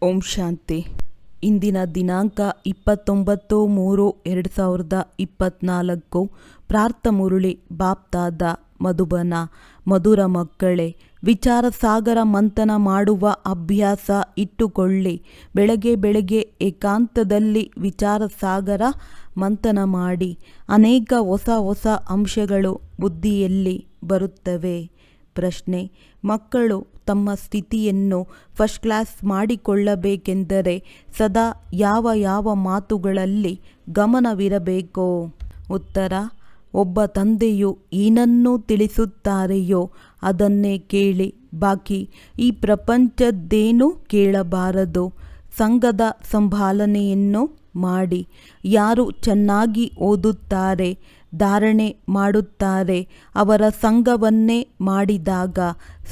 ಓಂ ಶಾಂತಿ. ಇಂದಿನ ದಿನಾಂಕ 29/3/2024. ಪ್ರಾರ್ಥಮುರಳಿ ಬಾಪ್ತಾದ ಮಧುಬನ. ಮಧುರ ಮಕ್ಕಳೇ, ವಿಚಾರ ಸಾಗರ ಮಂಥನ ಮಾಡುವ ಅಭ್ಯಾಸ ಇಟ್ಟುಕೊಳ್ಳಿ. ಬೆಳಗ್ಗೆ ಏಕಾಂತದಲ್ಲಿ ವಿಚಾರ ಸಾಗರ ಮಂಥನ ಮಾಡಿ. ಅನೇಕ ಹೊಸ ಅಂಶಗಳು ಬುದ್ಧಿಯಲ್ಲಿ ಬರುತ್ತವೆ. ಪ್ರಶ್ನೆ: ಮಕ್ಕಳು ತಮ್ಮ ಸ್ಥಿತಿಯನ್ನು ಫಸ್ಟ್ ಕ್ಲಾಸ್ ಮಾಡಿಕೊಳ್ಳಬೇಕೆಂದರೆ ಸದಾ ಯಾವ ಮಾತುಗಳಲ್ಲಿ ಗಮನವಿರಬೇಕೋ? ಉತ್ತರ: ಒಬ್ಬ ತಂದೆಯು ಏನನ್ನು ತಿಳಿಸುತ್ತಾರೆಯೋ ಅದನ್ನೇ ಕೇಳಿ, ಬಾಕಿ ಈ ಪ್ರಪಂಚದ್ದೇನೂ ಕೇಳಬಾರದು. ಸಂಘದ ಸಂಭಾಲನೆಯನ್ನು ಮಾಡಿ. ಯಾರು ಚೆನ್ನಾಗಿ ಓದುತ್ತಾರೆ, ಧಾರಣೆ ಮಾಡುತ್ತಾರೆ, ಅವರ ಸಂಘವನ್ನೇ ಮಾಡಿದಾಗ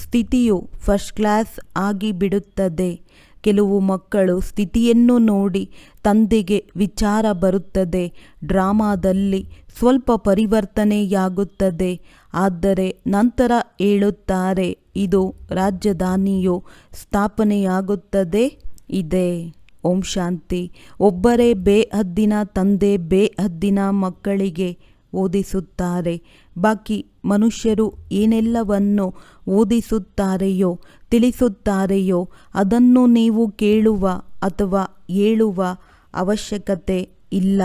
ಸ್ಥಿತಿಯು ಫಸ್ಟ್ ಕ್ಲಾಸ್ ಆಗಿಬಿಡುತ್ತದೆ. ಕೆಲವು ಮಕ್ಕಳು ಸ್ಥಿತಿಯನ್ನು ನೋಡಿ ತಂದೆಗೆ ವಿಚಾರ ಬರುತ್ತದೆ. ಡ್ರಾಮಾದಲ್ಲಿ ಸ್ವಲ್ಪ ಪರಿವರ್ತನೆಯಾಗುತ್ತದೆ. ಆದರೆ ನಂತರ ಹೇಳುತ್ತಾರೆ, ಇದು ರಾಜಧಾನಿಯು ಸ್ಥಾಪನೆಯಾಗುತ್ತದೆ ಇದೆ. ಓಂ ಶಾಂತಿ. ಒಬ್ಬರೇ ಬೇಹದ್ದಿನ ತಂದೆ ಬೇಹದ್ದಿನ ಮಕ್ಕಳಿಗೆ ಓದಿಸುತ್ತಾರೆ. ಬಾಕಿ ಮನುಷ್ಯರು ಏನೆಲ್ಲವನ್ನು ಓದಿಸುತ್ತಾರೆಯೋ ತಿಳಿಸುತ್ತಾರೆಯೋ ಅದನ್ನು ನೀವು ಕೇಳುವ ಅಥವಾ ಹೇಳುವ ಅವಶ್ಯಕತೆ ಇಲ್ಲ.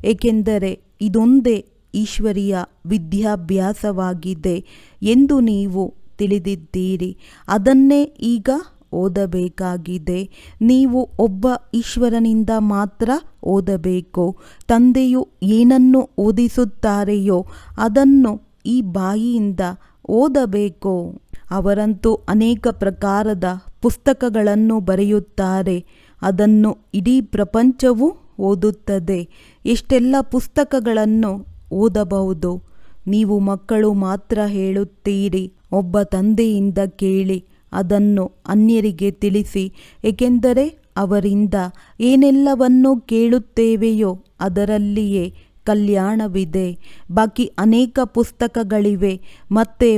ಏಕೆಂದರೆ ಇದೊಂದೇ ಈಶ್ವರೀಯ ವಿದ್ಯಾಭ್ಯಾಸವಾಗಿದೆ ಎಂದು ನೀವು ತಿಳಿದಿದ್ದೀರಿ. ಅದನ್ನೇ ಈಗ ಓದಬೇಕಾಗಿದೆ. ನೀವು ಒಬ್ಬ ಈಶ್ವರನಿಂದ ಮಾತ್ರ ಓದಬೇಕು. ತಂದೆಯು ಏನನ್ನು ಓದಿಸುತ್ತಾರೆಯೋ ಅದನ್ನು ಈ ಬಾಯಿಯಿಂದ ಓದಬೇಕು. ಅವರಂತೂ ಅನೇಕ ಪ್ರಕಾರದ ಪುಸ್ತಕಗಳನ್ನು ಬರೆಯುತ್ತಾರೆ. ಅದನ್ನು ಇಡೀ ಪ್ರಪಂಚವೂ ಓದುತ್ತದೆ. ಎಷ್ಟೆಲ್ಲ ಪುಸ್ತಕಗಳನ್ನು ಓದಬಹುದು. ನೀವು ಮಕ್ಕಳು ಮಾತ್ರ ಹೇಳುತ್ತೀರಿ, ಒಬ್ಬ ತಂದೆಯಿಂದ ಕೇಳಿ, ಅದನ್ನು ಅನ್ಯರಿಗೆ ತಿಳಿಸಿ. ಏಕೆಂದರೆ ಅವರಿಂದ ಏನೆಲ್ಲವನ್ನು ಕೇಳುತ್ತೇವೆಯೋ ಅದರಲ್ಲಿಯೇ ಕಲ್ಯಾಣವಿದೆ. ಬಾಕಿ ಅನೇಕ ಪುಸ್ತಕಗಳಿವೆ, ಮತ್ತೆ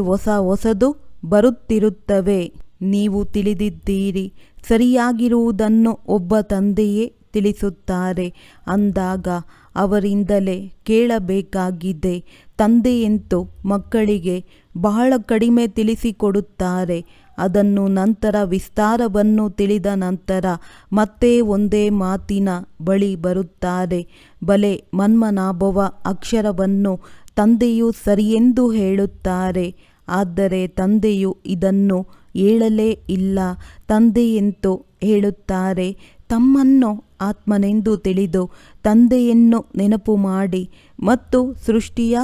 ಹೊಸದು ಬರುತ್ತಿರುತ್ತವೆ. ನೀವು ತಿಳಿದಿದ್ದೀರಿ. ಸರಿಯಾಗಿರುವುದನ್ನು ಒಬ್ಬ ತಂದೆಯೇ ತಿಳಿಸುತ್ತಾರೆ. ಅಂದಾಗ ಅವರಿಂದಲೇ ಕೇಳಬೇಕಾಗಿದೆ. ತಂದೆಯಂತೂ ಮಕ್ಕಳಿಗೆ ಬಹಳ ಕಡಿಮೆ ತಿಳಿಸಿಕೊಡುತ್ತಾರೆ. ಅದನ್ನು ನಂತರ ವಿಸ್ತಾರವನ್ನು ತಿಳಿದ ನಂತರ ಮತ್ತೆ ಒಂದೇ ಮಾತಿನ ಬಳಿ ಬರುತ್ತಾರೆ. ಬಲೆ ಮನ್ಮನಾಭವ ಅಕ್ಷರವನ್ನು ತಂದೆಯು ಸರಿಯೆಂದು ಹೇಳುತ್ತಾರೆ. ಆದರೆ ತಂದೆಯು ಇದನ್ನು ಹೇಳಲೇ ಇಲ್ಲ. ತಂದೆಯಂತೂ ಹೇಳುತ್ತಾರೆ, ತಮ್ಮನ್ನು ಆತ್ಮನೆಂದು ತಿಳಿದು ತಂದೆಯನ್ನು ನೆನಪು ಮಾಡಿ ಮತ್ತು ಸೃಷ್ಟಿಯ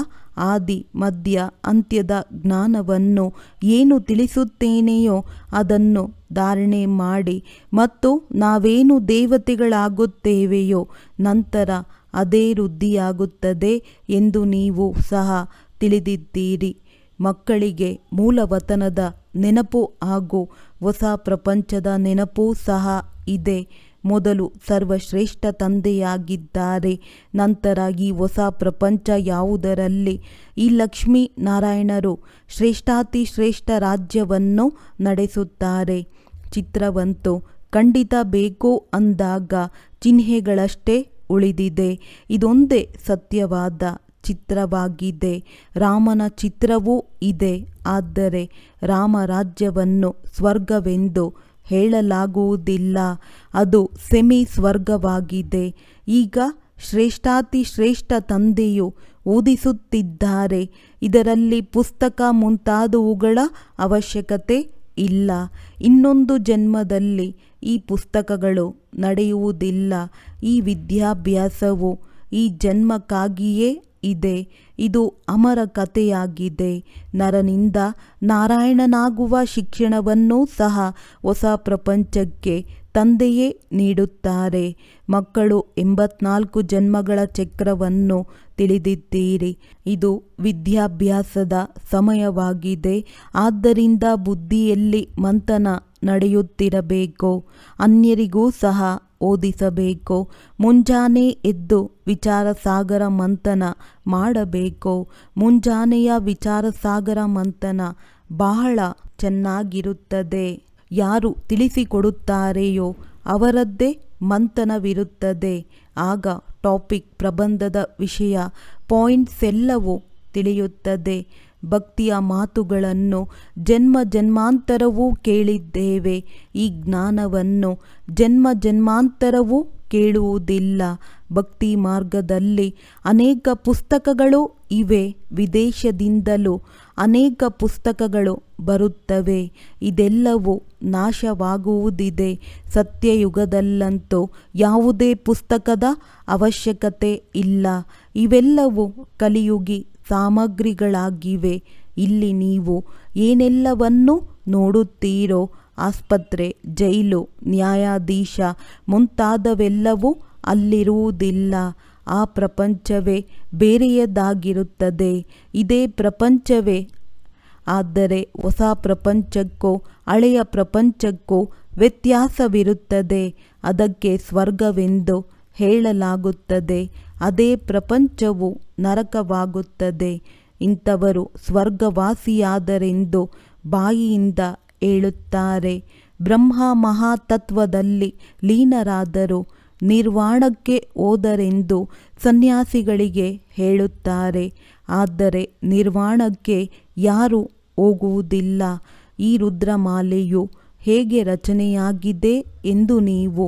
ಆದಿ ಮಧ್ಯ ಅಂತ್ಯದ ಜ್ಞಾನವನ್ನು ಏನು ತಿಳಿಸುತ್ತೇನೆಯೋ ಅದನ್ನು ಧಾರಣೆ ಮಾಡಿ ಮತ್ತು ನಾವೇನು ದೇವತೆಗಳಾಗುತ್ತೇವೆಯೋ ನಂತರ ಅದೇ ವೃದ್ಧಿಯಾಗುತ್ತದೆ ಎಂದು ನೀವು ಸಹ ತಿಳಿದಿದ್ದೀರಿ. ಮಕ್ಕಳಿಗೆ ಮೂಲವತನದ ನೆನಪು ಹಾಗೂ ಹೊಸ ಪ್ರಪಂಚದ ನೆನಪೂ ಸಹ ಇದೆ. ಮೊದಲು ಸರ್ವಶ್ರೇಷ್ಠ ತಂದೆಯಾಗಿದ್ದಾರೆ. ನಂತರ ಈ ಹೊಸ ಪ್ರಪಂಚ ಯಾವುದರಲ್ಲಿ ಈ ಲಕ್ಷ್ಮೀ ನಾರಾಯಣರು ಶ್ರೇಷ್ಠಾತಿ ಶ್ರೇಷ್ಠ ರಾಜ್ಯವನ್ನು ನಡೆಸುತ್ತಾರೆ. ಚಿತ್ರವಂತೂ ಖಂಡಿತ ಬೇಕು ಅಂದಾಗ ಚಿಹ್ನೆಗಳಷ್ಟೇ ಉಳಿದಿದೆ. ಇದೊಂದೇ ಸತ್ಯವಾದ ಚಿತ್ರವಾಗಿದೆ. ರಾಮನ ಚಿತ್ರವೂ ಇದೆ. ಆದರೆ ರಾಮರಾಜ್ಯವನ್ನು ಸ್ವರ್ಗವೆಂದು ಹೇಳಲಾಗುವುದಿಲ್ಲ. ಅದು ಸೆಮಿ ಸ್ವರ್ಗವಾಗಿದೆ. ಈಗ ಶ್ರೇಷ್ಠಾತಿ ಶ್ರೇಷ್ಠ ತಂದೆಯು ಓದಿಸುತ್ತಿದ್ದಾರೆ. ಇದರಲ್ಲಿ ಪುಸ್ತಕ ಮುಂತಾದವುಗಳ ಅವಶ್ಯಕತೆ ಇಲ್ಲ. ಇನ್ನೊಂದು ಜನ್ಮದಲ್ಲಿ ಈ ಪುಸ್ತಕಗಳು ನಡೆಯುವುದಿಲ್ಲ. ಈ ವಿದ್ಯಾಭ್ಯಾಸವು ಈ ಜನ್ಮಕ್ಕಾಗಿಯೇ ಇದೆ. ಇದು ಅಮರ ಕಥೆಯಾಗಿದೆ. ನರನಿಂದ ನಾರಾಯಣನಾಗುವ ಶಿಕ್ಷಣವನ್ನೂ ಸಹ ಹೊಸ ಪ್ರಪಂಚಕ್ಕೆ ತಂದೆಯೇ ನೀಡುತ್ತಾರೆ. ಮಕ್ಕಳು 84 ಜನ್ಮಗಳ ಚಕ್ರವನ್ನು ತಿಳಿದಿದ್ದೀರಿ. ಇದು ವಿದ್ಯಾಭ್ಯಾಸದ ಸಮಯವಾಗಿದೆ. ಆದ್ದರಿಂದ ಬುದ್ಧಿಯಲ್ಲಿ ಮಂಥನ ನಡೆಯುತ್ತಿರಬೇಕು. ಅನ್ಯರಿಗೂ ಸಹ ಓದಿಸಬೇಕು. ಮುಂಜಾನೆ ಎದ್ದು ವಿಚಾರ ಸಾಗರ ಮಂಥನ ಮಾಡಬೇಕು. ಮುಂಜಾನೆಯ ವಿಚಾರ ಸಾಗರ ಮಂಥನ ಬಹಳ ಚೆನ್ನಾಗಿರುತ್ತದೆ. ಯಾರು ತಿಳಿಸಿಕೊಡುತ್ತಾರೆಯೋ ಅವರದ್ದೇ ಮಂಥನವಿರುತ್ತದೆ. ಆಗ ಟಾಪಿಕ್, ಪ್ರಬಂಧದ ವಿಷಯ, ಪಾಯಿಂಟ್ಸ್ ಎಲ್ಲವೂ ತಿಳಿಯುತ್ತದೆ. ಭಕ್ತಿಯ ಮಾತುಗಳನ್ನು ಜನ್ಮ ಜನ್ಮಾಂತರವೂ ಕೇಳಿದ್ದೇವೆ. ಈ ಜ್ಞಾನವನ್ನು ಜನ್ಮ ಜನ್ಮಾಂತರವೂ ಕೇಳುವುದಿಲ್ಲ. ಭಕ್ತಿ ಮಾರ್ಗದಲ್ಲಿ ಅನೇಕ ಪುಸ್ತಕಗಳು ಇವೆ. ವಿದೇಶದಿಂದಲೂ ಅನೇಕ ಪುಸ್ತಕಗಳು ಬರುತ್ತವೆ. ಇದೆಲ್ಲವೂ ನಾಶವಾಗುವುದಿದೆ. ಸತ್ಯಯುಗದಲ್ಲಂತೂ ಯಾವುದೇ ಪುಸ್ತಕದ ಅವಶ್ಯಕತೆ ಇಲ್ಲ. ಇವೆಲ್ಲವೂ ಕಲಿಯುಗಿ ಸಾಮಗ್ರಿಗಳಾಗಿವೆ. ಇಲ್ಲಿ ನೀವು ಏನೆಲ್ಲವನ್ನು ನೋಡುತ್ತೀರೋ, ಆಸ್ಪತ್ರೆ, ಜೈಲು, ನ್ಯಾಯಾಧೀಶ ಮುಂತಾದವೆಲ್ಲವೂ ಅಲ್ಲಿರುವುದಿಲ್ಲ. ಆ ಪ್ರಪಂಚವೇ ಬೇರೆಯದಾಗಿರುತ್ತದೆ. ಇದೇ ಪ್ರಪಂಚವೇ. ಆದರೆ ಹೊಸ ಪ್ರಪಂಚಕ್ಕೂ ಹಳೆಯ ಪ್ರಪಂಚಕ್ಕೂ ವ್ಯತ್ಯಾಸವಿರುತ್ತದೆ. ಅದಕ್ಕೆ ಸ್ವರ್ಗವೆಂದು ಹೇಳಲಾಗುತ್ತದೆ. ಅದೇ ಪ್ರಪಂಚವು ನರಕವಾಗುತ್ತದೆ. ಇಂಥವರು ಸ್ವರ್ಗವಾಸಿಯಾದರೆಂದು ಬಾಯಿಯಿಂದ ಹೇಳುತ್ತಾರೆ. ಬ್ರಹ್ಮ ಮಹಾತತ್ವದಲ್ಲಿ ಲೀನರಾದರು. ನಿರ್ವಾಣಕ್ಕೆ ಹೋದರೆಂದು ಸನ್ಯಾಸಿಗಳಿಗೆ ಹೇಳುತ್ತಾರೆ. ಆದರೆ ನಿರ್ವಾಣಕ್ಕೆ ಯಾರೂ ಹೋಗುವುದಿಲ್ಲ. ಈ ರುದ್ರಮಾಲೆಯು ಹೇಗೆ ರಚನೆಯಾಗಿದೆ ಎಂದು ನೀವು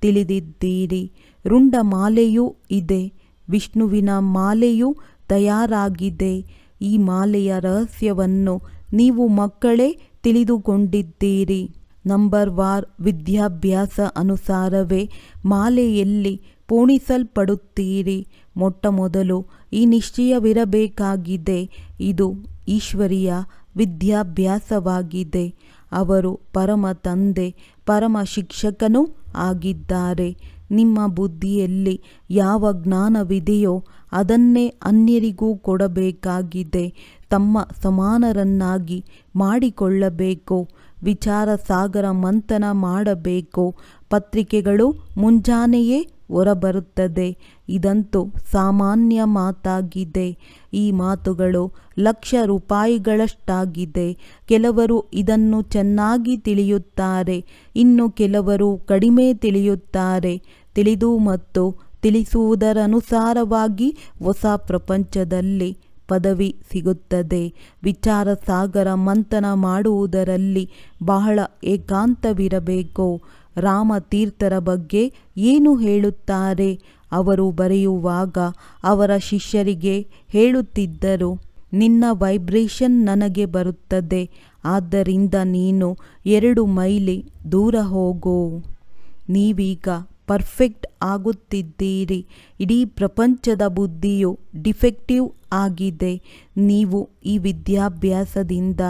ತಿಳಿದಿದ್ದೀರಿ. ರುಂಡಮಾಲೆಯೂ ಇದೆ. ವಿಷ್ಣುವಿನ ಮಾಲೆಯೂ ತಯಾರಾಗಿದೆ. ಈ ಮಾಲೆಯ ರಹಸ್ಯವನ್ನು ನೀವು ಮಕ್ಕಳೇ ತಿಳಿದುಕೊಂಡಿದ್ದೀರಿ. ನಂಬರ್ ವಾರ್ ವಿದ್ಯಾಭ್ಯಾಸ ಅನುಸಾರವೇ ಮಾಲೆಯಲ್ಲಿ ಪೋಣಿಸಲ್ಪಡುತ್ತೀರಿ. ಮೊಟ್ಟ ಮೊದಲು ಈ ನಿಶ್ಚಯವಿರಬೇಕಾಗಿದೆ. ಇದು ಈಶ್ವರೀಯ ವಿದ್ಯಾಭ್ಯಾಸವಾಗಿದೆ. ಅವರು ಪರಮ ತಂದೆ, ಪರಮ ಶಿಕ್ಷಕನೂ ಆಗಿದ್ದಾರೆ. ನಿಮ್ಮ ಬುದ್ಧಿಯಲ್ಲಿ ಯಾವ ಜ್ಞಾನವಿದೆಯೋ ಅದನ್ನೇ ಅನ್ಯರಿಗೂ ಕೊಡಬೇಕಾಗಿದೆ. ತಮ್ಮ ಸಮಾನರನ್ನಾಗಿ ಮಾಡಿಕೊಳ್ಳಬೇಕು. ವಿಚಾರ ಸಾಗರ ಮಂಥನ ಮಾಡಬೇಕು. ಪತ್ರಿಕೆಗಳು ಮುಂಜಾನೆಯೇ ಹೊರಬರುತ್ತದೆ. ಇದಂತೂ ಸಾಮಾನ್ಯ ಮಾತಾಗಿದೆ. ಈ ಮಾತುಗಳು ಲಕ್ಷ ರೂಪಾಯಿಗಳಷ್ಟಾಗಿದೆ. ಕೆಲವರು ಇದನ್ನು ಚೆನ್ನಾಗಿ ತಿಳಿಯುತ್ತಾರೆ, ಇನ್ನು ಕೆಲವರು ಕಡಿಮೆ ತಿಳಿಯುತ್ತಾರೆ. ತಿಳಿದು ಮತ್ತು ತಿಳಿಸುವುದರನುಸಾರವಾಗಿ ಹೊಸ ಪ್ರಪಂಚದಲ್ಲಿ ಪದವಿ ಸಿಗುತ್ತದೆ. ವಿಚಾರ ಸಾಗರ ಮಂಥನ ಮಾಡುವುದರಲ್ಲಿ ಬಹಳ ಏಕಾಂತವಿರಬೇಕು. ರಾಮತೀರ್ಥರ ಬಗ್ಗೆ ಏನು ಹೇಳುತ್ತಾರೆ? ಅವರು ಬರೆಯುವಾಗ ಅವರ ಶಿಷ್ಯರಿಗೆ ಹೇಳುತ್ತಿದ್ದರು, ನಿನ್ನ ವೈಬ್ರೇಷನ್ ನನಗೆ ಬರುತ್ತದೆ. ಆದ್ದರಿಂದ ನೀನು 2 ಮೈಲಿ ದೂರ ಹೋಗು. ನೀವೀಗ ಪರ್ಫೆಕ್ಟ್ ಆಗುತ್ತಿದ್ದೀರಿ. ಇಡೀ ಪ್ರಪಂಚದ ಬುದ್ಧಿಯು ಡಿಫೆಕ್ಟಿವ್ ಆಗಿದೆ. ನೀವು ಈ ವಿದ್ಯಾಭ್ಯಾಸದಿಂದ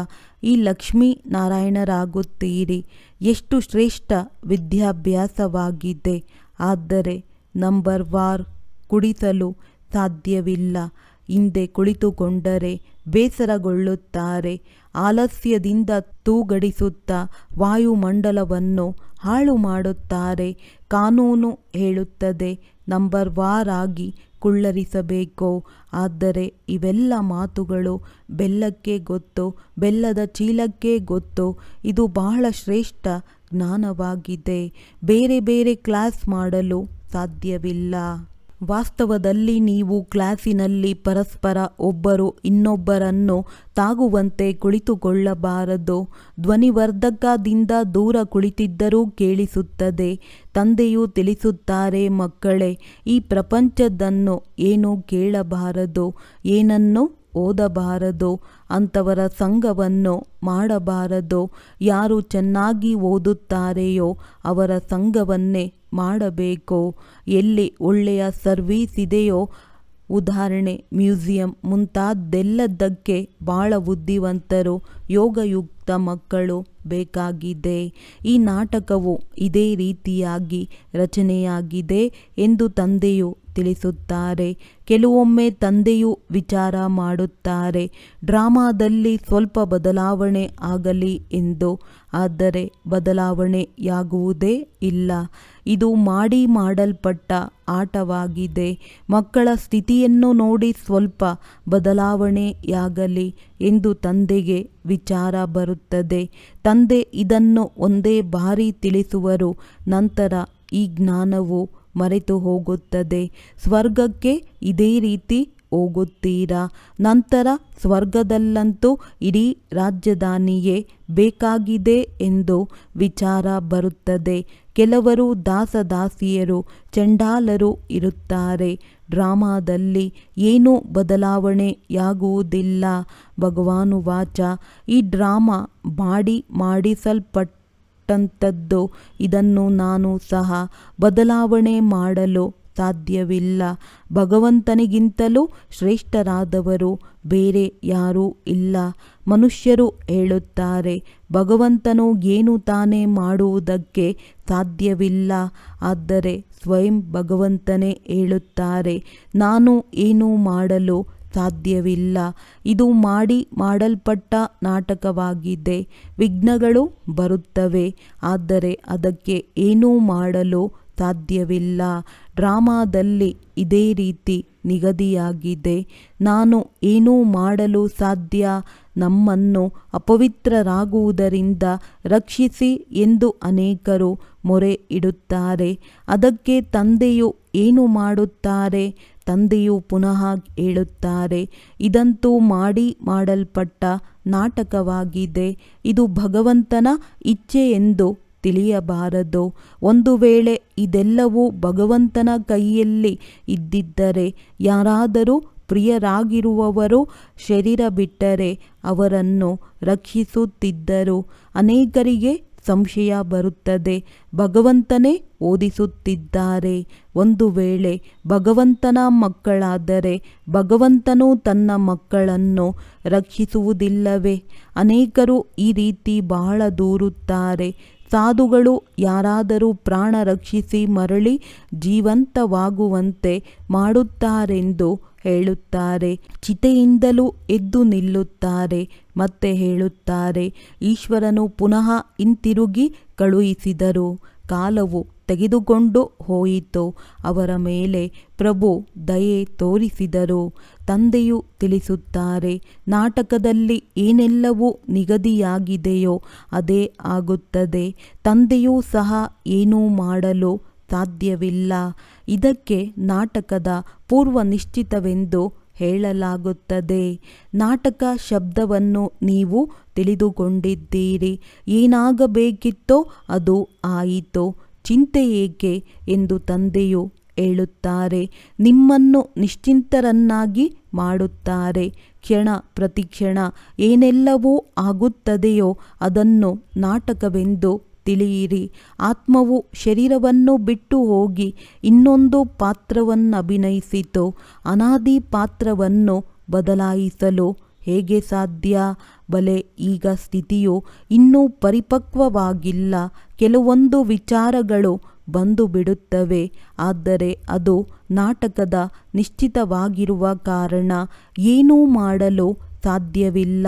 ಈ ಲಕ್ಷ್ಮೀ ನಾರಾಯಣರಾಗುತ್ತೀರಿ. ಎಷ್ಟು ಶ್ರೇಷ್ಠ ವಿದ್ಯಾಭ್ಯಾಸವಾಗಿದೆ. ಆದರೆ ನಂಬರ್ ವಾರ್ ಕುಡಿಸಲು ಸಾಧ್ಯವಿಲ್ಲ. ಹಿಂದೆ ಕುಳಿತುಕೊಂಡರೆ ಬೇಸರಗೊಳ್ಳುತ್ತಾರೆ. ಆಲಸ್ಯದಿಂದ ತೂಗಡಿಸುತ್ತಾ ವಾಯುಮಂಡಲವನ್ನು ಹಾಳು ಮಾಡುತ್ತಾರೆ. ಕಾನೂನು ಹೇಳುತ್ತದೆ ನಂಬರ್ ವಾರ್ ಆಗಿ ಕುಳ್ಳರಿಸಬೇಕು. ಆದರೆ ಇವೆಲ್ಲ ಮಾತುಗಳು ಬೆಲ್ಲಕ್ಕೆ ಗೊತ್ತು, ಬೆಲ್ಲದ ಚೀಲಕ್ಕೆ ಗೊತ್ತು. ಇದು ಬಹಳ ಶ್ರೇಷ್ಠ ಜ್ಞಾನವಾಗಿದೆ. ಬೇರೆ ಬೇರೆ ಕ್ಲಾಸ್ ಮಾಡಲು ಸಾಧ್ಯವಿಲ್ಲ. ವಾಸ್ತವದಲ್ಲಿ ನೀವು ಕ್ಲಾಸಿನಲ್ಲಿ ಪರಸ್ಪರ ಒಬ್ಬರು ಇನ್ನೊಬ್ಬರನ್ನು ತಾಗುವಂತೆ ಕುಳಿತುಕೊಳ್ಳಬಾರದು. ಧ್ವನಿವರ್ಧಕದಿಂದ ದೂರ ಕುಳಿತಿದ್ದರೂ ಕೇಳಿಸುತ್ತದೆ. ತಂದೆಯು ತಿಳಿಸುತ್ತಾರೆ, ಮಕ್ಕಳೇ, ಈ ಪ್ರಪಂಚದನ್ನು ಏನೂ ಕೇಳಬಾರದು, ಏನನ್ನು ಓದಬಾರದು, ಅಂಥವರ ಸಂಘವನ್ನು ಮಾಡಬಾರದು. ಯಾರು ಚೆನ್ನಾಗಿ ಓದುತ್ತಾರೆಯೋ ಅವರ ಸಂಘವನ್ನೇ ಮಾಡಬೇಕು. ಎಲ್ಲಿ ಒಳ್ಳೆಯ ಸರ್ವೀಸ್ ಇದೆಯೋ, ಉದಾಹರಣೆ ಮ್ಯೂಸಿಯಂ ಮುಂತಾದೆಲ್ಲದಕ್ಕೆ ಭಾಳ ಬುದ್ಧಿವಂತರು, ಯೋಗಯುಕ್ತ ಮಕ್ಕಳು ಬೇಕಾಗಿದೆ. ಈ ನಾಟಕವು ಇದೇ ರೀತಿಯಾಗಿ ರಚನೆಯಾಗಿದೆ ಎಂದು ತಂದೆಯು ತಿಳಿಸುತ್ತಾರೆ. ಕೆಲವೊಮ್ಮೆ ತಂದೆಯು ವಿಚಾರ ಮಾಡುತ್ತಾರೆ, ಡ್ರಾಮಾದಲ್ಲಿ ಸ್ವಲ್ಪ ಬದಲಾವಣೆ ಆಗಲಿ ಎಂದು. ಆದರೆ ಬದಲಾವಣೆಯಾಗುವುದೇ ಇಲ್ಲ. ಇದು ಮಾಡಲ್ಪಟ್ಟ ಆಟವಾಗಿದೆ. ಮಕ್ಕಳ ಸ್ಥಿತಿಯನ್ನು ನೋಡಿ ಸ್ವಲ್ಪ ಬದಲಾವಣೆಯಾಗಲಿ ಎಂದು ತಂದೆಗೆ ವಿಚಾರ ಬರುತ್ತದೆ. ತಂದೆ ಇದನ್ನು ಒಂದೇ ಬಾರಿ ತಿಳಿಸುವರು. ನಂತರ ಈ ಜ್ಞಾನವು ಮರೆತು ಹೋಗುತ್ತದೆ. ಸ್ವರ್ಗಕ್ಕೆ ಇದೇ ರೀತಿ ಹೋಗುತ್ತೀರಾ? ನಂತರ ಸ್ವರ್ಗದಲ್ಲಂತೂ ಇಡೀ ರಾಜಧಾನಿಯೇ ಬೇಕಾಗಿದೆ ಎಂದು ವಿಚಾರ ಬರುತ್ತದೆ. ಕೆಲವರು ದಾಸದಾಸಿಯರು, ಚಂಡಾಲರು ಇರುತ್ತಾರೆ. ಡ್ರಾಮಾದಲ್ಲಿ ಏನೂ ಬದಲಾವಣೆಯಾಗುವುದಿಲ್ಲ. ಭಗವಾನುವಾಚ, ಈ ಡ್ರಾಮಾ ಮಾಡಿಸಲ್ಪಟ್ಟಂಥದ್ದು. ಇದನ್ನು ನಾನು ಸಹ ಬದಲಾವಣೆ ಮಾಡಲು ಸಾಧ್ಯವಿಲ್ಲ. ಭಗವಂತನಿಗಿಂತಲೂ ಶ್ರೇಷ್ಠರಾದವರು ಬೇರೆ ಯಾರೂ ಇಲ್ಲ. ಮನುಷ್ಯರು ಹೇಳುತ್ತಾರೆ, ಭಗವಂತನು ಏನು ತಾನೇ ಮಾಡುವುದಕ್ಕೆ ಸಾಧ್ಯವಿಲ್ಲ. ಆದರೆ ಸ್ವಯಂ ಭಗವಂತನೇ ಹೇಳುತ್ತಾರೆ, ನಾನು ಏನೂ ಮಾಡಲು ಸಾಧ್ಯವಿಲ್ಲ. ಇದು ಮಾಡಲ್ಪಟ್ಟ ನಾಟಕವಾಗಿದೆ. ವಿಘ್ನಗಳು ಬರುತ್ತವೆ, ಆದರೆ ಅದಕ್ಕೆ ಏನೂ ಮಾಡಲು ಸಾಧ್ಯವಿಲ್ಲ. ಡ್ರಾಮಾದಲ್ಲಿ ಇದೇ ರೀತಿ ನಿಗದಿಯಾಗಿದೆ. ನಾನು ಏನೂ ಮಾಡಲು ಸಾಧ್ಯ, ನಮ್ಮನ್ನು ಅಪವಿತ್ರರಾಗುವುದರಿಂದ ರಕ್ಷಿಸಿ ಎಂದು ಅನೇಕರು ಮೊರೆ ಇಡುತ್ತಾರೆ. ಅದಕ್ಕೆ ತಂದೆಯು ಏನು ಮಾಡುತ್ತಾರೆ? ತಂದೆಯು ಪುನಃ ಹೇಳುತ್ತಾರೆ, ಇದಂತೂ ಮಾಡಲ್ಪಟ್ಟ ನಾಟಕವಾಗಿದೆ. ಇದು ಭಗವಂತನ ಇಚ್ಛೆ ಎಂದು ತಿಳಿಯಬಾರದು. ಒಂದು ವೇಳೆ ಇದೆಲ್ಲವೂ ಭಗವಂತನ ಕೈಯಲ್ಲಿ ಇದ್ದಿದ್ದರೆ, ಯಾರಾದರೂ ಪ್ರಿಯರಾಗಿರುವವರು ಶರೀರ ಬಿಟ್ಟರೆ ಅವರನ್ನು ರಕ್ಷಿಸುತ್ತಿದ್ದರು. ಅನೇಕರಿಗೆ ಸಂಶಯ ಬರುತ್ತದೆ, ಭಗವಂತನೇ ಓದಿಸುತ್ತಿದ್ದಾರೆ. ಒಂದು ವೇಳೆ ಭಗವಂತನ ಮಕ್ಕಳಾದರೆ ಭಗವಂತನು ತನ್ನ ಮಕ್ಕಳನ್ನು ರಕ್ಷಿಸುವುದಿಲ್ಲವೇ? ಅನೇಕರು ಈ ರೀತಿ ಬಹಳ ದೂರುತ್ತಾರೆ. ಸಾಧುಗಳು ಯಾರಾದರೂ ಪ್ರಾಣ ರಕ್ಷಿಸಿ ಮರಳಿ ಜೀವಂತವಾಗುವಂತೆ ಮಾಡುತ್ತಾರೆಂದು ಹೇಳುತ್ತಾರೆ. ಚಿತೆಯಿಂದಲೂ ಎದ್ದು ನಿಲ್ಲುತ್ತಾರೆ. ಮತ್ತೆ ಹೇಳುತ್ತಾರೆ, ಈಶ್ವರನು ಪುನಃ ಹಿಂತಿರುಗಿ ಕಳುಹಿಸಿದರು. ಕಾಲವು ತೆಗೆದುಕೊಂಡು ಹೋಯಿತು. ಅವರ ಮೇಲೆ ಪ್ರಭು ದಯೆ ತೋರಿಸಿದರು. ತಂದೆಯು ತಿಳಿಸುತ್ತಾರೆ, ನಾಟಕದಲ್ಲಿ ಏನೆಲ್ಲವೂ ನಿಗದಿಯಾಗಿದೆಯೋ ಅದೇ ಆಗುತ್ತದೆ. ತಂದೆಯೂ ಸಹ ಏನೂ ಮಾಡಲು ಸಾಧ್ಯವಿಲ್ಲ. ಇದಕ್ಕೆ ನಾಟಕದ ಪೂರ್ವ ನಿಶ್ಚಿತವೆಂದು ಹೇಳಲಾಗುತ್ತದೆ. ನಾಟಕ ಶಬ್ದವನ್ನು ನೀವು ತಿಳಿದುಕೊಂಡಿದ್ದೀರಿ. ಏನಾಗಬೇಕಿತ್ತೋ ಅದು ಆಯಿತು. ಚಿಂತೆ ಏಕೆ ಎಂದು ತಂದೆಯು ಹೇಳುತ್ತಾರೆ. ನಿಮ್ಮನ್ನು ನಿಶ್ಚಿಂತರನ್ನಾಗಿ ಮಾಡುತ್ತಾರೆ. ಕ್ಷಣ ಪ್ರತಿಕ್ಷಣ ಏನೆಲ್ಲವೂ ಆಗುತ್ತದೆಯೋ ಅದನ್ನು ನಾಟಕವೆಂದು ತಿಳಿಯಿರಿ. ಆತ್ಮವು ಶರೀರವನ್ನು ಬಿಟ್ಟು ಹೋಗಿ ಇನ್ನೊಂದು ಪಾತ್ರವನ್ನಭಿನಯಿಸಿತು. ಅನಾದಿ ಪಾತ್ರವನ್ನು ಬದಲಾಯಿಸಲು ಹೇಗೆ ಸಾಧ್ಯ? ಬಲೆ, ಈಗ ಸ್ಥಿತಿಯು ಇನ್ನೂ ಪರಿಪಕ್ವವಾಗಿಲ್ಲ. ಕೆಲವೊಂದು ವಿಚಾರಗಳು ಬಂದು ಬಿಡುತ್ತವೆ. ಆದರೆ ಅದು ನಾಟಕದ ನಿಶ್ಚಿತವಾಗಿರುವ ಕಾರಣ ಏನೂ ಮಾಡಲು ಸಾಧ್ಯವಿಲ್ಲ.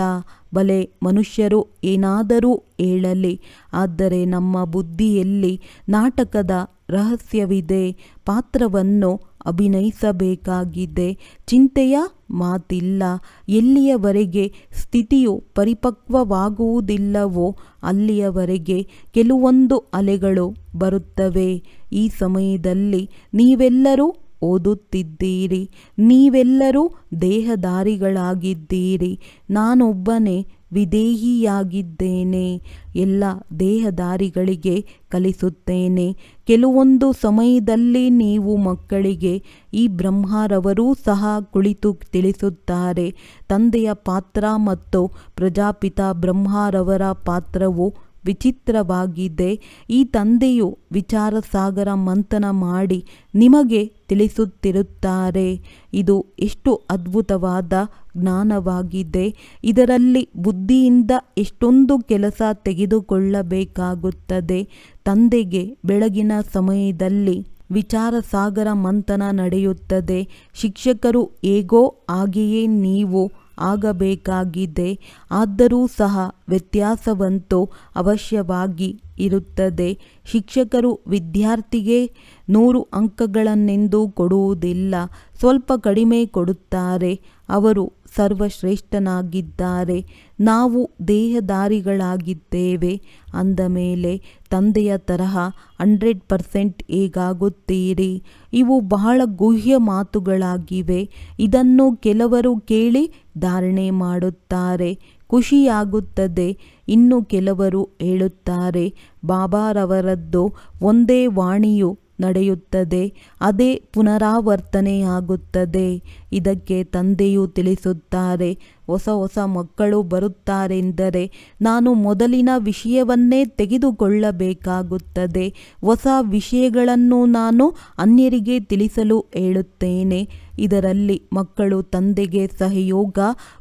ಬಲೆ, ಮನುಷ್ಯರು ಏನಾದರೂ ಹೇಳಲಿ, ಆದರೆ ನಮ್ಮ ಬುದ್ಧಿಯಲ್ಲಿ ನಾಟಕದ ರಹಸ್ಯವಿದೆ. ಪಾತ್ರವನ್ನು ಅಭಿನಯಿಸಬೇಕಾಗಿದೆ. ಚಿಂತೆಯ ಮಾತಿಲ್ಲ. ಎಲ್ಲಿಯವರೆಗೆ ಸ್ಥಿತಿಯು ಪರಿಪಕ್ವವಾಗುವುದಿಲ್ಲವೋ ಅಲ್ಲಿಯವರೆಗೆ ಕೆಲವೊಂದು ಅಲೆಗಳು ಬರುತ್ತವೆ. ಈ ಸಮಯದಲ್ಲಿ ನೀವೆಲ್ಲರೂ ಓದುತ್ತಿದ್ದೀರಿ. ನೀವೆಲ್ಲರೂ ದೇಹಧಾರಿಗಳಾಗಿದ್ದೀರಿ. ನಾನೊಬ್ಬನೇ ವಿದೇಹಿಯಾಗಿದ್ದೇನೆ. ಎಲ್ಲ ದೇಹಧಾರಿಗಳಿಗೆ ಕಲಿಸುತ್ತೇನೆ. ಕೆಲವೊಂದು ಸಮಯದಲ್ಲಿ ನೀವು ಮಕ್ಕಳಿಗೆ ಈ ಬ್ರಹ್ಮರವರೂ ಸಹ ಕುಳಿತು ತಿಳಿಸುತ್ತಾರೆ. ತಂದೆಯ ಪಾತ್ರ ಮತ್ತು ಪ್ರಜಾಪಿತ ಬ್ರಹ್ಮರವರ ಪಾತ್ರವು ವಿಚಿತ್ರವಾಗಿದೆ. ಈ ತಂದೆಯು ವಿಚಾರ ಸಾಗರ ಮಂಥನ ಮಾಡಿ ನಿಮಗೆ ತಿಳಿಸುತ್ತಿರುತ್ತಾರೆ. ಇದು ಎಷ್ಟು ಅದ್ಭುತವಾದ ಜ್ಞಾನವಾಗಿದೆ. ಇದರಲ್ಲಿ ಬುದ್ಧಿಯಿಂದ ಎಷ್ಟೊಂದು ಕೆಲಸ ತೆಗೆದುಕೊಳ್ಳಬೇಕಾಗುತ್ತದೆ. ತಂದೆಗೆ ಬೆಳಗಿನ ಸಮಯದಲ್ಲಿ ವಿಚಾರ ಸಾಗರ ಮಂಥನ ನಡೆಯುತ್ತದೆ. ಶಿಕ್ಷಕರು ಹೇಗೋ ಹಾಗೆಯೇ ನೀವು ಆಗಬೇಕಾಗಿದೆ. ಆದರೂ ಸಹ ವ್ಯತ್ಯಾಸವಂತೂ ಅವಶ್ಯವಾಗಿ ಇರುತ್ತದೆ. ಶಿಕ್ಷಕರು ವಿದ್ಯಾರ್ಥಿಗೆ 100 ಅಂಕಗಳನ್ನೆಂದೂ ಕೊಡುವುದಿಲ್ಲ, ಸ್ವಲ್ಪ ಕಡಿಮೆ ಕೊಡುತ್ತಾರೆ. ಅವರು ಸರ್ವಶ್ರೇಷ್ಠನಾಗಿದ್ದಾರೆ. ನಾವು ದೇಹಧಾರಿಗಳಾಗಿದ್ದೇವೆ ಅಂದ ಮೇಲೆ ತಂದೆಯ ತರಹ 100% ಹೇಗಾಗುತ್ತೀರಿ? ಇವು ಬಹಳ ಗುಹ್ಯ ಮಾತುಗಳಾಗಿವೆ. ಇದನ್ನು ಕೆಲವರು ಕೇಳಿ ಧಾರಣೆ ಮಾಡುತ್ತಾರೆ, ಖುಷಿಯಾಗುತ್ತದೆ. ಇನ್ನು ಕೆಲವರು ಹೇಳುತ್ತಾರೆ, ಬಾಬಾರವರದ್ದು ಒಂದೇ ವಾಣಿಯು ನಡೆಯುತ್ತದೆ, ಅದೇ ಪುನರಾವರ್ತನೆಯಾಗುತ್ತದೆ. ಇದಕ್ಕೆ ತಂದೆಯು ತಿಳಿಸುತ್ತಾರೆ, ಹೊಸ ಹೊಸ ಮಕ್ಕಳು ಬರುತ್ತಾರೆಂದರೆ ನಾನು ಮೊದಲಿನ ವಿಷಯವನ್ನೇ ತೆಗೆದುಕೊಳ್ಳಬೇಕಾಗುತ್ತದೆ. ಹೊಸ ವಿಷಯಗಳನ್ನು ನಾನು ಅನ್ಯರಿಗೆ ತಿಳಿಸಲು ಹೇಳುತ್ತೇನೆ. ಇದರಲ್ಲಿ ಮಕ್ಕಳು ತಂದೆಗೆ ಸಹಯೋಗ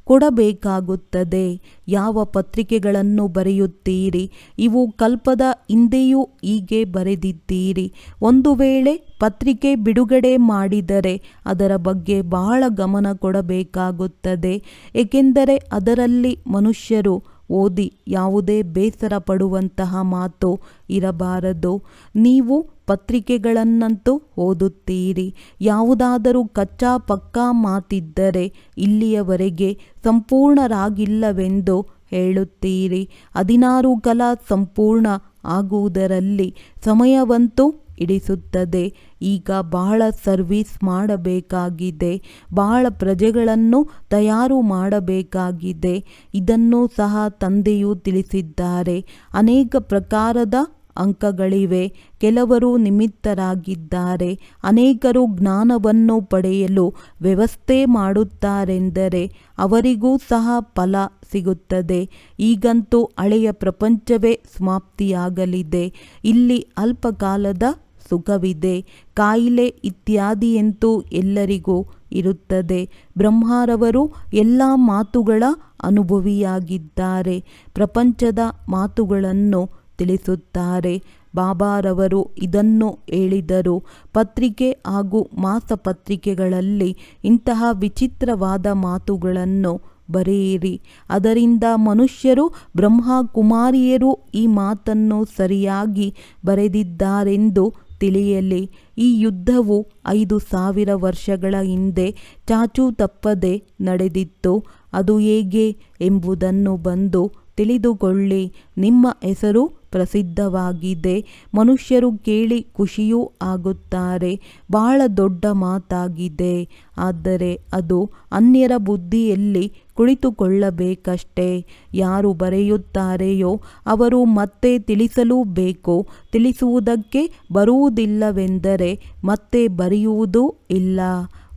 ಕೊಡಬೇಕಾಗುತ್ತದೆ. ಯಾವ ಪತ್ರಿಕೆಗಳನ್ನು ಬರೆಯುತ್ತೀರಿ? ಇವು ಕಲ್ಪದ ಹಿಂದೆಯೂ ಹೀಗೆ ಬರೆದಿದ್ದೀರಿ. ಒಂದು ವೇಳೆ ಪತ್ರಿಕೆ ಬಿಡುಗಡೆ ಮಾಡಿದರೆ ಅದರ ಬಗ್ಗೆ ಬಹಳ ಗಮನ ಕೊಡಬೇಕಾಗುತ್ತದೆ. ಏಕೆಂದರೆ ಅದರಲ್ಲಿ ಮನುಷ್ಯರು ಓದಿ ಯಾವುದೇ ಬೇಸರ ಪಡುವಂತಹ ಮಾತು ಇರಬಾರದು. ನೀವು ಪತ್ರಿಕೆಗಳನ್ನಂತೂ ಓದುತ್ತೀರಿ. ಯಾವುದಾದರೂ ಕಚ್ಚಾ ಪಕ್ಕಾ ಮಾತಿದ್ದರೆ ಇಲ್ಲಿಯವರೆಗೆ ಸಂಪೂರ್ಣರಾಗಿಲ್ಲವೆಂದು ಹೇಳುತ್ತೀರಿ. 16 ಕಲಾ ಸಂಪೂರ್ಣ ಆಗುವುದರಲ್ಲಿ ಸಮಯವಂತೂ ಹಿಡಿಸುತ್ತದೆ. ಈಗ ಬಹಳ ಸರ್ವಿಸ್ ಮಾಡಬೇಕಾಗಿದೆ, ಬಹಳ ಪ್ರಜೆಗಳನ್ನು ತಯಾರು ಮಾಡಬೇಕಾಗಿದೆ. ಇದನ್ನು ಸಹ ತಂದೆಯು ತಿಳಿಸಿದ್ದಾರೆ. ಅನೇಕ ಪ್ರಕಾರದ ಅಂಕಗಳಿವೆ. ಕೆಲವರು ನಿಮಿತ್ತರಾಗಿದ್ದಾರೆ, ಅನೇಕರು ಜ್ಞಾನವನ್ನು ಪಡೆಯಲು ವ್ಯವಸ್ಥೆ ಮಾಡುತ್ತಾರೆಂದರೆ ಅವರಿಗೂ ಸಹ ಫಲ ಸಿಗುತ್ತದೆ. ಈಗಂತೂ ಹಳೆಯ ಪ್ರಪಂಚವೇ ಸಮಾಪ್ತಿಯಾಗಲಿದೆ. ಇಲ್ಲಿ ಅಲ್ಪಕಾಲದ ಸುಖವಿದೆ. ಕಾಯಿಲೆ ಇತ್ಯಾದಿಯಂತೂ ಎಲ್ಲರಿಗೂ ಇರುತ್ತದೆ. ಬ್ರಹ್ಮರವರು ಎಲ್ಲ ಮಾತುಗಳ ಅನುಭವಿಯಾಗಿದ್ದಾರೆ. ಪ್ರಪಂಚದ ಮಾತುಗಳನ್ನು ತಿಳಿಸುತ್ತಾರೆ. ಬಾಬಾರವರು ಇದನ್ನು ಹೇಳಿದರು. ಪತ್ರಿಕೆ ಹಾಗೂ ಮಾಸಪತ್ರಿಕೆಗಳಲ್ಲಿ ಇಂತಹ ವಿಚಿತ್ರವಾದ ಮಾತುಗಳನ್ನು ಬರೆಯಿರಿ. ಅದರಿಂದ ಮನುಷ್ಯರು ಬ್ರಹ್ಮಕುಮಾರಿಯರು ಈ ಮಾತನ್ನು ಸರಿಯಾಗಿ ಬರೆದಿದ್ದಾರೆಂದು ತಿಳಿಯಲಿ. ಈ ಯುದ್ಧವು 5000 ವರ್ಷಗಳ ಹಿಂದೆ ಚಾಚೂ ತಪ್ಪದೆ ನಡೆದಿತ್ತು. ಅದು ಹೇಗೆ ಎಂಬುದನ್ನು ಬಂದು ತಿಳಿದುಕೊಳ್ಳಿ. ನಿಮ್ಮ ಹೆಸರು ಪ್ರಸಿದ್ಧವಾಗಿದೆ. ಮನುಷ್ಯರು ಕೇಳಿ ಖುಷಿಯೂ ಆಗುತ್ತಾರೆ. ಬಹಳ ದೊಡ್ಡ ಮಾತಾಗಿದೆ. ಆದರೆ ಅದು ಅನ್ಯರ ಬುದ್ಧಿಯಲ್ಲಿ ಕುಳಿತುಕೊಳ್ಳಬೇಕಷ್ಟೇ. ಯಾರು ಬರೆಯುತ್ತಾರೆಯೋ ಅವರು ಮತ್ತೆ ತಿಳಿಸಲೂ ಬೇಕು. ತಿಳಿಸುವುದಕ್ಕೆ ಬರುವುದಿಲ್ಲವೆಂದರೆ ಮತ್ತೆ ಬರೆಯುವುದೂ ಇಲ್ಲ.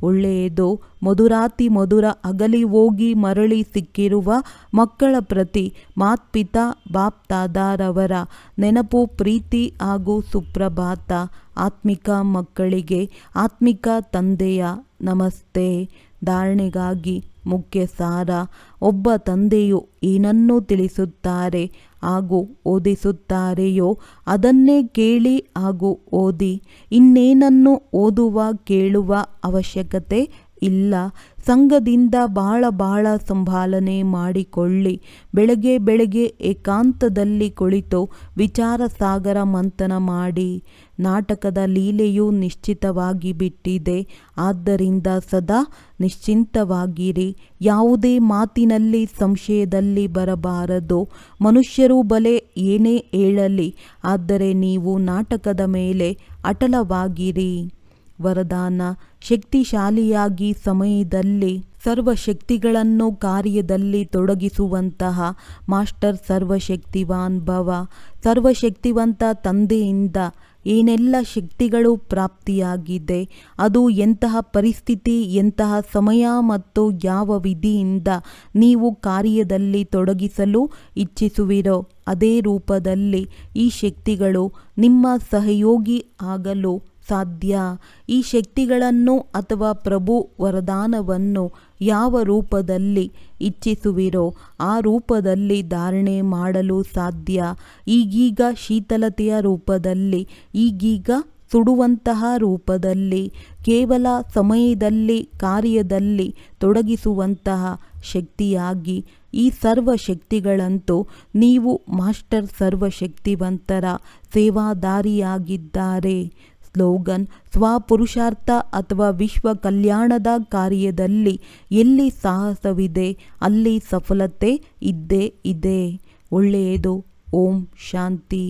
ಒಳ್ಳೆಯದು. ಮಧುರಾತಿ ಮಧುರ ಅಗಲಿ ಹೋಗಿ ಮರಳಿ ಸಿಕ್ಕಿರುವ ಮಕ್ಕಳ ಪ್ರತಿ ಮಾತ್ಪಿತಾ ಬಾಪ್ದಾದಾರವರ ನೆನಪು, ಪ್ರೀತಿ ಹಾಗೂ ಸುಪ್ರಭಾತ. ಆತ್ಮಿಕ ಮಕ್ಕಳಿಗೆ ಆತ್ಮಿಕ ತಂದೆಯ ನಮಸ್ತೆ. ಧಾರಣೆಗಾಗಿ ಮುಖ್ಯ ಸಾರ. ಒಬ್ಬ ತಂದೆಯು ಏನನ್ನು ತಿಳಿಸುತ್ತಾರೆ ಹಾಗೂ ಓದಿಸುತ್ತಾರೆಯೋ ಅದನ್ನೇ ಕೇಳಿ ಹಾಗೂ ಓದಿ. ಇನ್ನೇನನ್ನು ಓದುವ ಕೇಳುವ ಅವಶ್ಯಕತೆ ಇಲ್ಲ. ಸಂಘದಿಂದ ಬಹಳ ಸಂಭಾಲನೆ ಮಾಡಿಕೊಳ್ಳಿ. ಬೆಳಗ್ಗೆ ಏಕಾಂತದಲ್ಲಿ ಕುಳಿತು ವಿಚಾರ ಸಾಗರ ಮಂಥನ ಮಾಡಿ. ನಾಟಕದ ಲೀಲೆಯು ನಿಶ್ಚಿತವಾಗಿ ಬಿಟ್ಟಿದೆ. ಆದ್ದರಿಂದ ಸದಾ ನಿಶ್ಚಿಂತವಾಗಿರಿ. ಯಾವುದೇ ಮಾತಿನಲ್ಲಿ ಸಂಶಯದಲ್ಲಿ ಬರಬಾರದು. ಮನುಷ್ಯರು ಬಲೆ ಏನೇ ಹೇಳಲಿ, ಆದರೆ ನೀವು ನಾಟಕದ ಮೇಲೆ ಅಟಲವಾಗಿರಿ. ವರದಾನ: ಶಕ್ತಿಶಾಲಿಯಾಗಿ ಸಮಯದಲ್ಲಿ ಸರ್ವಶಕ್ತಿಗಳನ್ನು ಕಾರ್ಯದಲ್ಲಿ ತೊಡಗಿಸುವಂತಹ ಮಾಸ್ಟರ್ ಸರ್ವಶಕ್ತಿವಾನ್ ಭವ. ಸರ್ವಶಕ್ತಿವಂತ ತಂದೆಯಿಂದ ಏನೆಲ್ಲ ಶಕ್ತಿಗಳು ಪ್ರಾಪ್ತಿಯಾಗಿದೆ, ಅದು ಎಂತಹ ಪರಿಸ್ಥಿತಿ, ಎಂತಹ ಸಮಯ ಮತ್ತು ಯಾವ ವಿಧಿಯಿಂದ ನೀವು ಕಾರ್ಯದಲ್ಲಿ ತೊಡಗಿಸಲು ಇಚ್ಛಿಸುವಿರೋ ಅದೇ ರೂಪದಲ್ಲಿ ಈ ಶಕ್ತಿಗಳು ನಿಮ್ಮ ಸಹಯೋಗಿ ಆಗಲು ಸಾಧ್ಯ. ಈ ಶಕ್ತಿಗಳನ್ನು ಅಥವಾ ಪ್ರಭು ವರದಾನವನ್ನು ಯಾವ ರೂಪದಲ್ಲಿ ಇಚ್ಛಿಸುವಿರೋ ಆ ರೂಪದಲ್ಲಿ ಧಾರಣೆ ಮಾಡಲು ಸಾಧ್ಯ. ಈಗೀಗ ಶೀತಲತೆಯ ರೂಪದಲ್ಲಿ, ಈಗೀಗ ಸುಡುವಂತಹ ರೂಪದಲ್ಲಿ ಕೇವಲ ಸಮಯದಲ್ಲಿ ಕಾರ್ಯದಲ್ಲಿ ತೊಡಗಿಸುವಂತಹ ಶಕ್ತಿಯಾಗಿ ಈ ಸರ್ವಶಕ್ತಿಗಳಂತೂ ನೀವು ಮಾಸ್ಟರ್ ಸರ್ವಶಕ್ತಿವಂತರ ಸೇವಾದಾರಿಯಾಗಿದ್ದಾರೆ. ಸ್ಲೋಗನ್: ಸ್ವಪುರುಷಾರ್ಥ ಅಥವಾ ವಿಶ್ವ ಕಲ್ಯಾಣದ ಕಾರ್ಯದಲ್ಲಿ ಎಲ್ಲಿ ಸಾಹಸವಿದೆ ಅಲ್ಲಿ ಸಫಲತೆ ಇದ್ದೇ ಇದೆ. ಒಳ್ಳೆಯದು. ಓಂ ಶಾಂತಿ.